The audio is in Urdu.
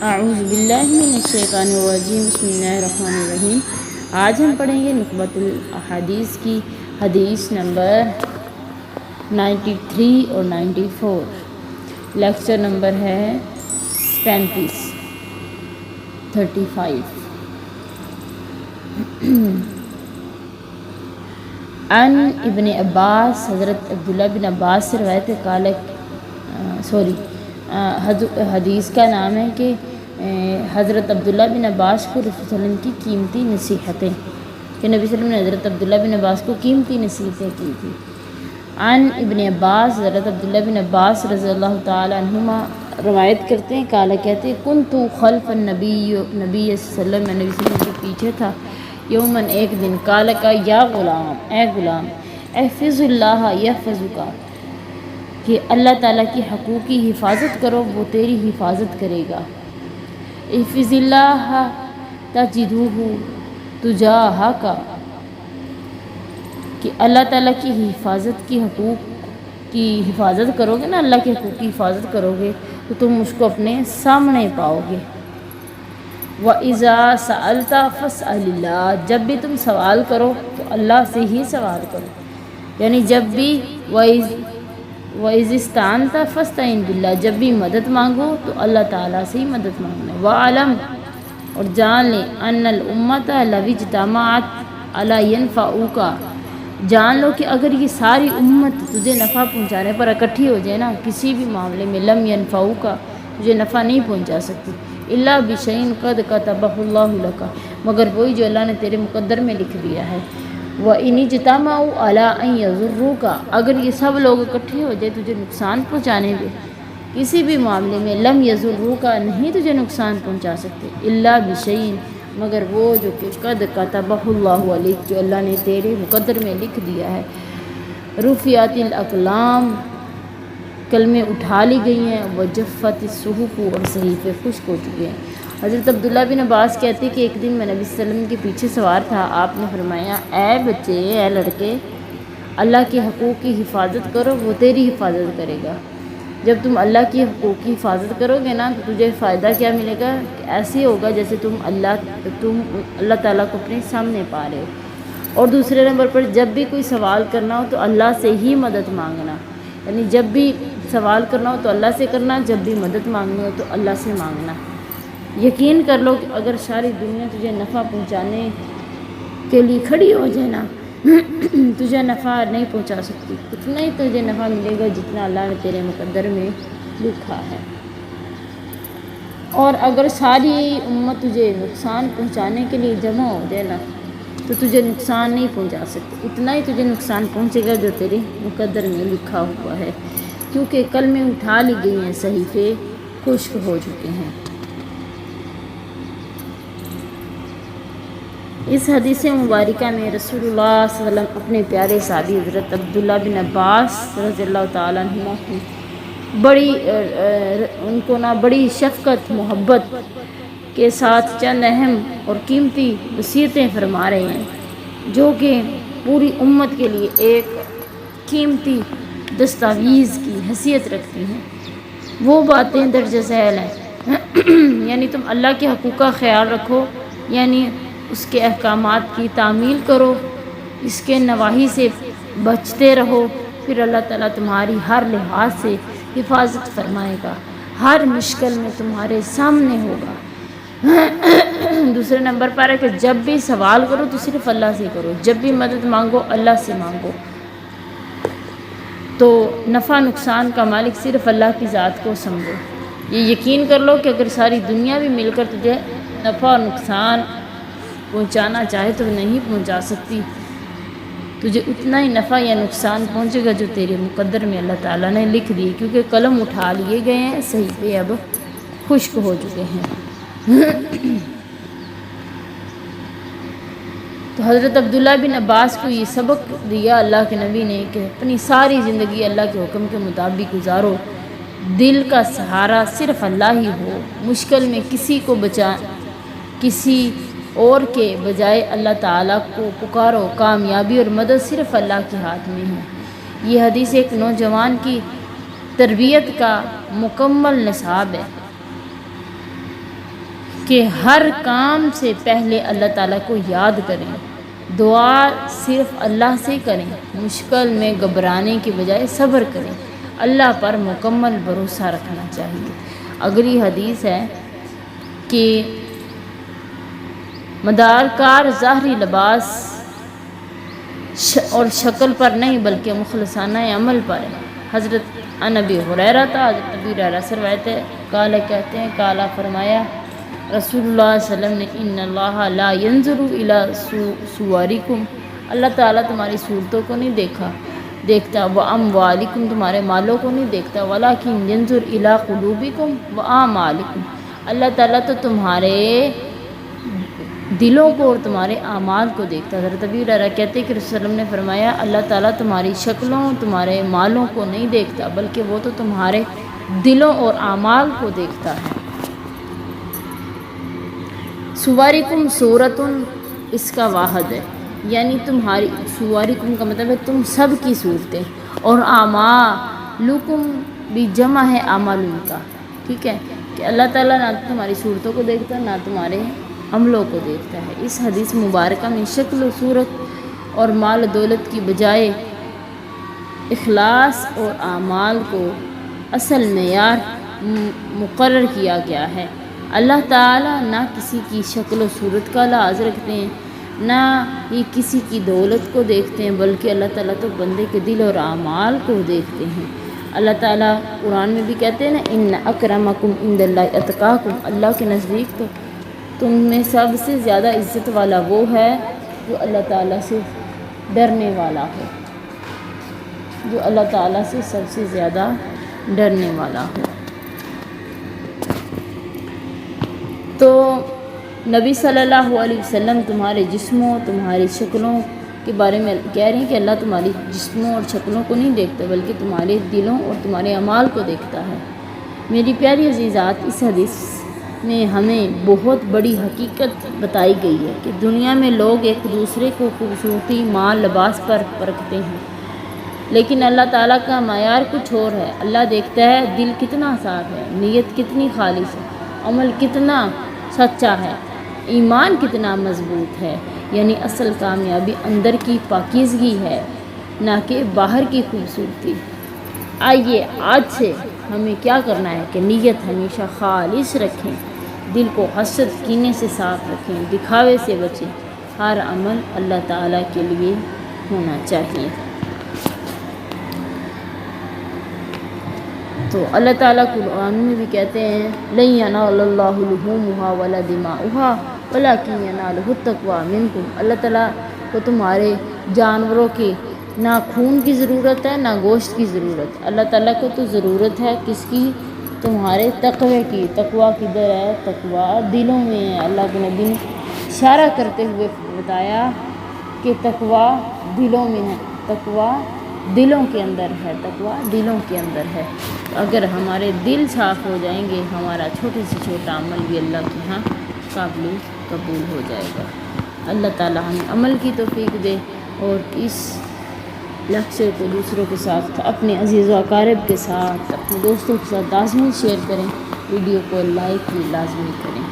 اعوذ باللہ من الشیطان الرجیم، بسم اللہ الرحمن الرحیم۔ آج ہم پڑھیں گے نخبۃ الاحادیث کی حدیث نمبر 93 اور 94۔ لیکچر نمبر ہے 35۔ عن ابن عباس، حضرت عبداللہ بن عباس سے روایت حدیث کا نام ہے کہ حضرت عبداللہ بن عباس کو رسول صلی اللہ علیہ وسلم کی قیمتی نصیحتیں، کہ نبی صلی اللہ علیہ وسلم نے حضرت عبداللہ بن عباس کو قیمتی نصیحتیں کی تھی۔ عن ابن عباس، حضرت عبداللہ بن عباس رضی اللہ تعالی عنہما روایت کرتے ہیں، قال کہتے ہیں، کنت خلف النبی صلی اللہ علیہ وسلم، میں نبی صلی اللہ علیہ وسلم کے پیچھے تھا، یومن ایک دن، قال کا یا غلام، اے غلام، احفظ اللہ یحفظک، کہ اللہ تعالیٰ کی حقوق کی حفاظت کرو، وہ تیری حفاظت کرے گا۔ احفظ اللہ تجدہ تجاہک، کہ اللہ تعالیٰ کی حفاظت کی حقوق کی حفاظت کرو گے نا، اللہ کے حقوق کی حفاظت کرو گے تو تم اس کو اپنے سامنے پاؤ گے۔ وَإِذَا سَأَلْتَ فَاسْأَلِ اللَّهَ، جب بھی تم سوال کرو تو اللہ سے ہی سوال کرو، یعنی جب بھی وَإِذِ اسْتَعَنْتَ فَاسْتَعِنْ بِاللَّهِ، جب بھی مدد مانگو تو اللہ تعالیٰ سے ہی مدد مانگنا۔ وَعَلَمْ، اور جان لیں، أَنَّ الْأُمَّةَ لَوِ اجْتَمَعَتْ عَلَىٰ يَنْفَعُوكَ، جان لو کہ اگر یہ ساری امت تجھے نفع پہنچانے پر اکٹھی ہو جائے نا کسی بھی معاملے میں، لم ينفعوك، تجھے نفع نہیں پہنچا سکتی، الا بشیء قد کتبہ اللہ لک، مگر وہی جو اللہ نے تیرے مقدر میں لکھ دیا ہے۔ وَإِنِ اجْتَمَعُوا عَلَىٰ أَن يَضُرُّوكَ، اگر یہ سب لوگ اکٹھے ہو جائے تجھے نقصان پہنچانے میں کسی بھی معاملے میں، لم يضرُّوكَ، نہیں تجھے نقصان پہنچا سکتے، الا بشیء، مگر وہ جو کہ قد کتبہ اللہ علیک، جو اللہ نے تیرے مقدر میں لکھ دیا ہے۔ رفعت الاقلام، کلمیں اٹھا لی گئی ہیں، وجفت الصحف، اور صحیفے خشک ہو چکے ہیں۔ حضرت عبداللہ بن عباس کہتے کہ ایک دن میں نبی صلی اللہ علیہ وسلم کے پیچھے سوار تھا، آپ نے فرمایا، اے بچے، اے لڑکے، اللہ کے حقوق کی حفاظت کرو، وہ تیری حفاظت کرے گا۔ جب تم اللہ کی حقوق کی حفاظت کرو گے نا تو تجھے فائدہ کیا ملے گا، ایسے ہوگا جیسے تم اللہ تعالیٰ کو اپنے سامنے پا رہے ہو۔ اور دوسرے نمبر پر جب بھی کوئی سوال کرنا ہو تو اللہ سے ہی مدد مانگنا، یعنی جب بھی سوال کرنا ہو تو اللہ سے کرنا، جب بھی مدد مانگنی ہو تو اللہ سے مانگنا۔ یقین کر لو کہ اگر ساری دنیا تجھے نفع پہنچانے کے لیے کھڑی ہو جائے نا تجھے نفع نہیں پہنچا سکتی، اتنا ہی تجھے نفع ملے گا جتنا اللہ نے تیرے مقدر میں لکھا ہے۔ اور اگر ساری امت تجھے نقصان پہنچانے کے لیے جمع ہو جائے نا تو تجھے نقصان نہیں پہنچا سکتی، اتنا ہی تجھے نقصان پہنچے گا جو تیرے مقدر میں لکھا ہوا ہے، کیونکہ کلمیں اٹھا لی گئی ہیں، صحیفے خشک ہو چکے ہیں۔ اس حدیث مبارکہ میں رسول اللہ صلی اللہ علیہ وسلم اپنے پیارے صحابی حضرت عبداللہ بن عباس رضی اللہ تعالیٰ عنہ کی ان کو بڑی شفقت محبت کے ساتھ چند اہم اور قیمتی وصیتیں فرما رہے ہیں، جو کہ پوری امت کے لیے ایک قیمتی دستاویز کی حیثیت رکھتی ہیں۔ وہ باتیں درج ذیل ہیں، یعنی تم اللہ کے حقوق کا خیال رکھو، یعنی اس کے احکامات کی تعمیل کرو، اس کے نواہی سے بچتے رہو، پھر اللہ تعالیٰ تمہاری ہر لحاظ سے حفاظت فرمائے گا، ہر مشکل میں تمہارے سامنے ہوگا۔ دوسرے نمبر پر ہے کہ جب بھی سوال کرو تو صرف اللہ سے کرو، جب بھی مدد مانگو اللہ سے مانگو، تو نفع نقصان کا مالک صرف اللہ کی ذات کو سمجھو۔ یہ یقین کر لو کہ اگر ساری دنیا بھی مل کر تجھے نفع اور نقصان پہنچانا چاہے تو نہیں پہنچا سکتی، تجھے اتنا ہی نفع یا نقصان پہنچے گا جو تیرے مقدر میں اللہ تعالیٰ نے لکھ دی، کیونکہ قلم اٹھا لیے گئے ہیں، صحیفے اب خشک ہو چکے ہیں۔ تو حضرت عبداللہ بن عباس کو یہ سبق دیا اللہ کے نبی نے کہ اپنی ساری زندگی اللہ کے حکم کے مطابق گزارو، دل کا سہارا صرف اللہ ہی ہو، مشکل میں کسی اور کے بجائے اللہ تعالیٰ کو پکارو، کامیابی اور مدد صرف اللہ کے ہاتھ میں ہے۔ یہ حدیث ایک نوجوان کی تربیت کا مکمل نصاب ہے۔ کہ ہر کام سے پہلے اللہ تعالیٰ کو یاد کریں، دعا صرف اللہ سے کریں، مشکل میں گھبرانے کے بجائے صبر کریں، اللہ پر مکمل بھروسہ رکھنا چاہیے۔ اگلی حدیث ہے کہ مدارکار ظاہری لباس اور شکل پر نہیں بلکہ مخلصانہ عمل پر ہے۔ حضرت ابی ہریرہ حضرت ابی ہریرہ سے روایت ہے، کالا کہتے ہیں، کالا فرمایا رسول اللہ صلی اللہ علیہ وسلم نے، ان اللہ لا ينظر الی صورکم، اللہ تعالیٰ تمہاری صورتوں کو نہیں دیکھتا، واموالکم، تمہارے مالوں کو نہیں دیکھتا، ولکن ينظر الی قلوبکم واعمالکم، اللہ تعالیٰ تو تمہارے دلوں کو اور تمہارے اعمال کو دیکھتا ہے۔ حضرت ابی ہریرہ کہتے ہیں کہ رسول اللہ نے فرمایا اللہ تعالیٰ تمہاری شکلوں، تمہارے مالوں کو نہیں دیکھتا بلکہ وہ تو تمہارے دلوں اور اعمال کو دیکھتا ہے۔ سوارکم صورتن، اس کا واحد ہے، یعنی تمہاری سوارکم کا مطلب ہے تم سب کی صورتیں، اور اعمالکم بھی جمع ہے اعمالن کا، ٹھیک ہے، کہ اللہ تعالیٰ نہ تمہاری صورتوں کو دیکھتا نہ تمہارے عملوں کو دیکھتا ہے۔ اس حدیث مبارکہ میں شکل و صورت اور مال و دولت کی بجائے اخلاص اور اعمال کو اصل معیار مقرر کیا گیا ہے۔ اللہ تعالیٰ نہ کسی کی شکل و صورت کا لحاظ رکھتے ہیں، نہ ہی کسی کی دولت کو دیکھتے ہیں، بلکہ اللہ تعالیٰ تو بندے کے دل اور اعمال کو دیکھتے ہیں۔ اللہ تعالیٰ قرآن میں بھی کہتے ہیں نا، ان اکرمکم عند اللہ اتقاکم، اللہ کے نزدیک تو تم میں سب سے زیادہ عزت والا وہ ہے جو اللہ تعالیٰ سے ڈرنے والا ہو، جو اللہ تعالیٰ سے سب سے زیادہ ڈرنے والا ہو۔ تو نبی صلی اللہ علیہ وسلم تمہارے جسموں، تمہاری شکلوں کے بارے میں کہہ رہے ہیں کہ اللہ تمہاری جسموں اور شکلوں کو نہیں دیکھتا بلکہ تمہارے دلوں اور تمہارے اعمال کو دیکھتا ہے۔ میری پیاری عزیزات، اس حدیث میں ہمیں بہت بڑی حقیقت بتائی گئی ہے کہ دنیا میں لوگ ایک دوسرے کو خوبصورتی، مال، لباس پر پرکھتے ہیں، لیکن اللہ تعالیٰ کا معیار کچھ اور ہے۔ اللہ دیکھتا ہے دل کتنا صاف ہے، نیت کتنی خالص ہے، عمل کتنا سچا ہے، ایمان کتنا مضبوط ہے، یعنی اصل کامیابی اندر کی پاکیزگی ہے، نہ کہ باہر کی خوبصورتی۔ آئیے آج سے ہمیں کیا کرنا ہے کہ نیت ہمیشہ خالص رکھیں، دل کو حسد، کینے سے صاف رکھیں، دکھاوے سے بچیں، ہر عمل اللہ تعالیٰ کے لیے ہونا چاہیے۔ تو اللہ تعالیٰ قرآن میں بھی کہتے ہیں لن ینال اللہ لحومها ولا دماؤها ولکن ینالہ التقوی منکم، اللہ تعالیٰ کو تمہارے جانوروں کی نہ خون کی ضرورت ہے نہ گوشت کی ضرورت، اللہ تعالیٰ کو تو ضرورت ہے کس کی؟ تمہارے تقوی کی۔ تقوی کدھر ہے؟ تقوی دلوں میں ہے۔ اللہ کے نبی نے اشارہ کرتے ہوئے بتایا کہ تقوی دلوں میں ہے، تقوی دلوں کے اندر ہے، تقوی دلوں کے اندر ہے۔ اگر ہمارے دل صاف ہو جائیں گے، ہمارا چھوٹے سے چھوٹا عمل بھی اللہ کے ہاں قابل قبول ہو جائے گا۔ اللہ تعالیٰ ہمیں عمل کی توفیق دے، اور اس لیکچر کو دوسروں کے ساتھ، اپنے عزیز و اقارب کے ساتھ، اپنے دوستوں کے ساتھ لازمی شیئر کریں، ویڈیو کو لائک بھی لازمی کریں۔